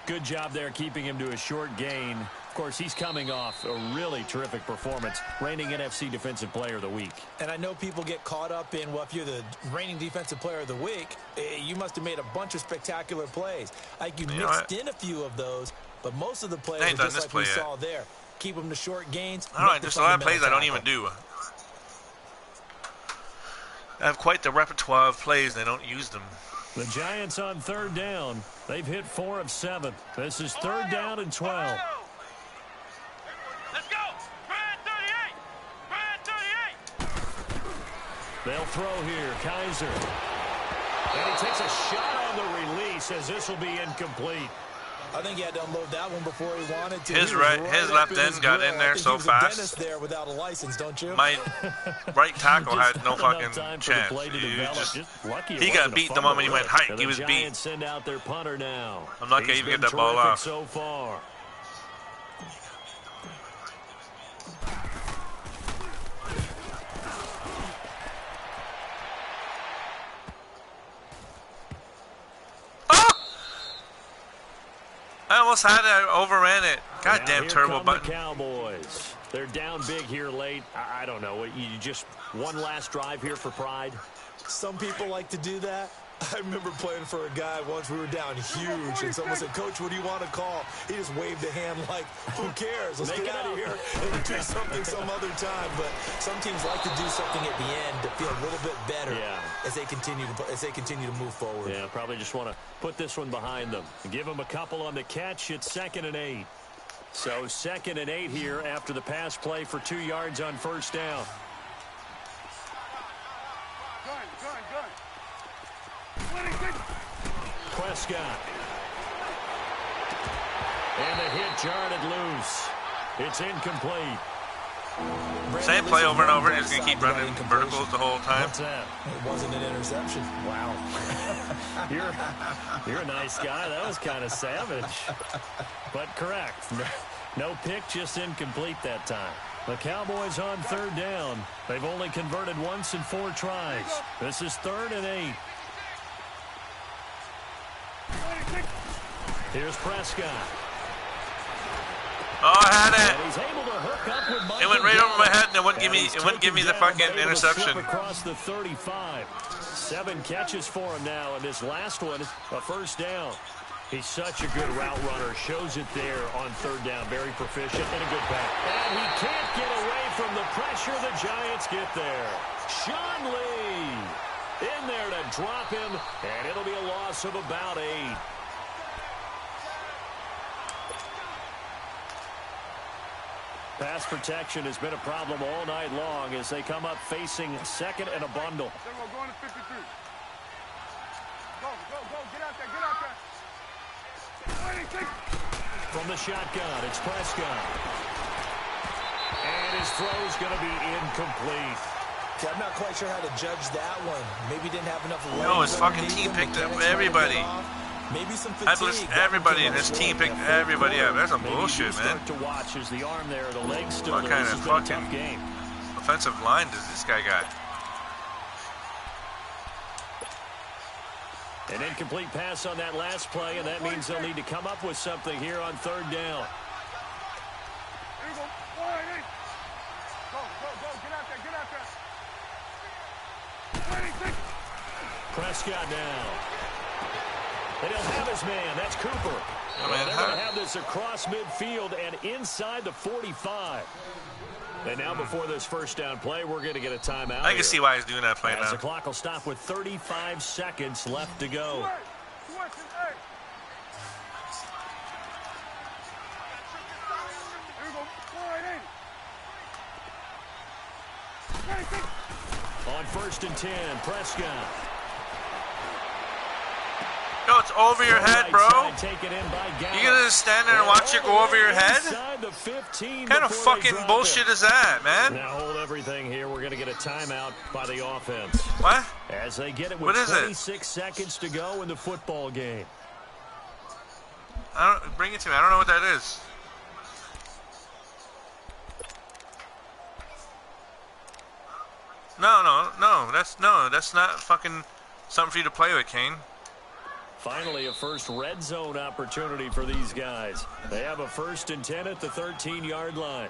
Good job there keeping him to a short gain. Of course, he's coming off a really terrific performance, reigning NFC Defensive Player of the Week. And I know people get caught up in, well, if you're the reigning Defensive Player of the Week, you must have made a bunch of spectacular plays. Like you mixed in a few of those, but most of the plays are just like we saw there. Keep them to short gains. All right, there's a lot of plays I don't even do. I have quite the repertoire of plays, and I don't use them. The Giants on 3rd down. They've hit 4 of 7. This is 3rd down and 12. Let's go! Brad 38! Brad 38! They'll throw here. Kaiser. And he takes a shot on the release as this will be incomplete. I think he had to unload that one before he wanted to. His left end got in there so fast. There without a license, don't you? My right tackle had no fucking chance. He got beat the moment he went hike. He was beat. Send out their punter now. I'm not gonna even get that ball off. So far. I almost had it. I overran it. Goddamn turbo button. The Cowboys. They're down big here late. I don't know. You just one last drive here for pride. Some people like to do that. I remember playing for a guy once. We were down huge, and someone said, "Coach, what do you want to call?" He just waved a hand like, "Who cares? Let's get out of here and do something some other time." But some teams like to do something at the end to feel a little bit better as they continue to move forward. Yeah, probably just want to put this one behind them. Give them a couple on the catch. It's 2nd and 8. So 2nd and 8 here after the pass play for 2 yards on 1st down. Prescott. And the hit jarred it loose. It's incomplete. Same play over and over. He's going to keep running verticals the whole time. What's that? It wasn't an interception. Wow. You're a nice guy. That was kind of savage. But correct. No pick, just incomplete that time. The Cowboys on 3rd down. They've only converted once in 4 tries. This is 3rd and 8. Here's Prescott. Oh, I had it. And he's able to hook up with Michael It went right over my head, and it wouldn't give me the fucking interception. Across the 35. 7 catches for him now, and this last one, a first down. He's such a good route runner. Shows it there on 3rd down. Very proficient and a good pass. And he can't get away from the pressure. The Giants get there. Sean Lee in there to drop him, and it'll be a loss of about 8. Pass protection has been a problem all night long as they come up facing 2nd and a bundle. Go into 53. Go, get out there. From the shotgun, it's Prescott. And his throw's going to be incomplete. I'm not quite sure how to judge that one. Maybe didn't have enough legs. No, his fucking team picked up everybody. Maybe some I believe everybody in his team picked everybody up. That's some bullshit, man. To watch as the arm there, the legs still What kind of fucking offensive line does this guy got? An incomplete pass on that last play, and that means they'll need to come up with something here on 3rd down. Here you go. Go, get out there. Prescott now. They don't have his man. That's Cooper. Oh, man, they're going to have this across midfield and inside the 45. And now before this first down play, we're going to get a timeout. I can see why he's doing that play as now. the clock will stop with 35 seconds left to go. On 1st and 10, Prescott. Yo, it's over your head, bro. You gonna stand there and watch it go over your head? What kind of fucking bullshit is that, man? Now hold everything here. We're gonna get a timeout by the offense. What? As they get it with What is 26 seconds to go in the football game. Bring it to me. I don't know what that is. No. That's not fucking something for you to play with, Kane. Finally, a first red zone opportunity for these guys. They have a 1st and 10 at the 13-yard line.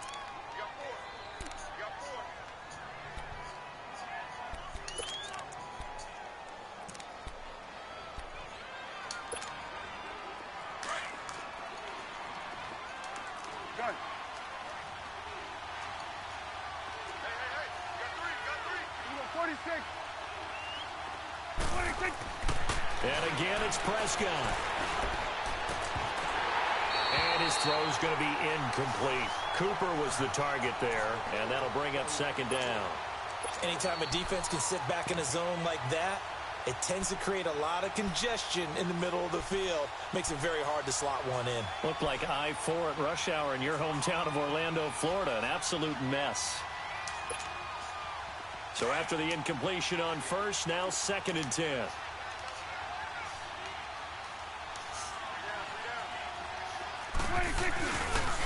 And again, it's Prescott. And his throw's going to be incomplete. Cooper was the target there, and that'll bring up 2nd down. Anytime a defense can sit back in a zone like that, it tends to create a lot of congestion in the middle of the field. Makes it very hard to slot one in. Looked like I-4 at rush hour in your hometown of Orlando, Florida. An absolute mess. So after the incompletion on 1st, now 2nd and 10.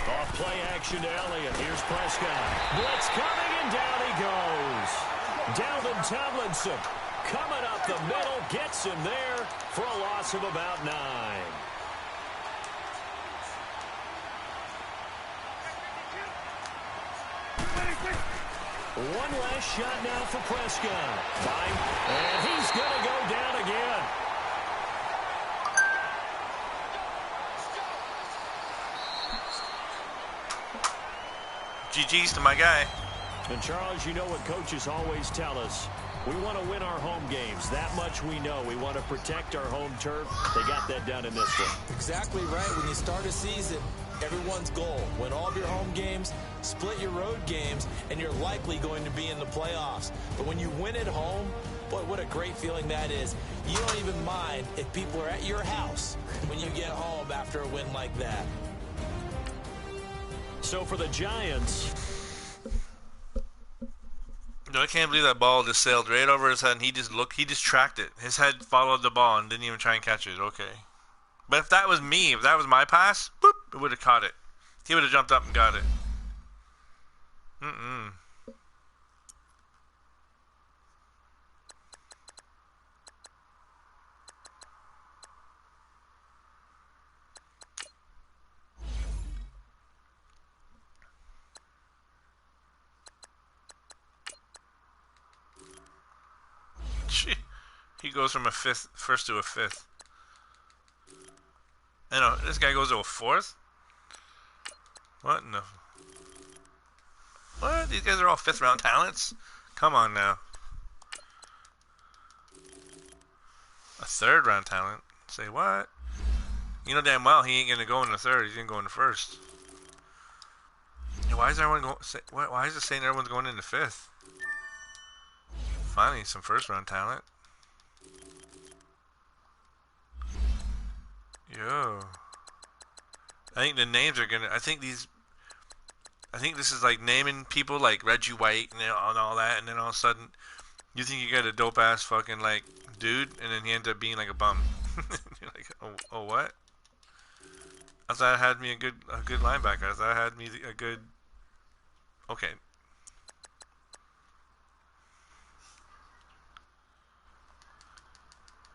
Off play action to Elliott. Here's Prescott. Blitz coming, and down he goes. Dalvin Tomlinson coming up the middle, gets him there for a loss of about 9. One last shot now for Prescott. Fine. And he's going to go down again. GG's to my guy. And Charles, you know what coaches always tell us. We want to win our home games. That much we know. We want to protect our home turf. They got that done in this one. Exactly right. When you start a season, everyone's goal: win all of your home games, split your road games, and you're likely going to be in the playoffs. But when you win at home, boy, what a great feeling that is. You don't even mind if people are at your house when you get home after a win like that. So for the Giants, No, I can't believe that ball just sailed right over his head and he just tracked it. His head followed the ball and didn't even try and catch it. Okay. But if that was me, if that was my pass, boop, it would have caught it. He would have jumped up and got it. Mm-mm. He goes from first to a fifth. I know, this guy goes to a fourth? What in the... What? These guys are all fifth round talents? Come on now. A third round talent? Say what? You know damn well he ain't gonna go in the third, he's gonna go in the first. Why is everyone going... Why is it saying everyone's going in the fifth? Finally, some first round talent. Yo. I think the names are gonna... I think this is like naming people like Reggie White and all that, and then all of a sudden you think you got a dope ass fucking like dude, and then he ends up being like a bum. You're like, oh what? I thought I had me a good linebacker. I thought I had me a good... Okay,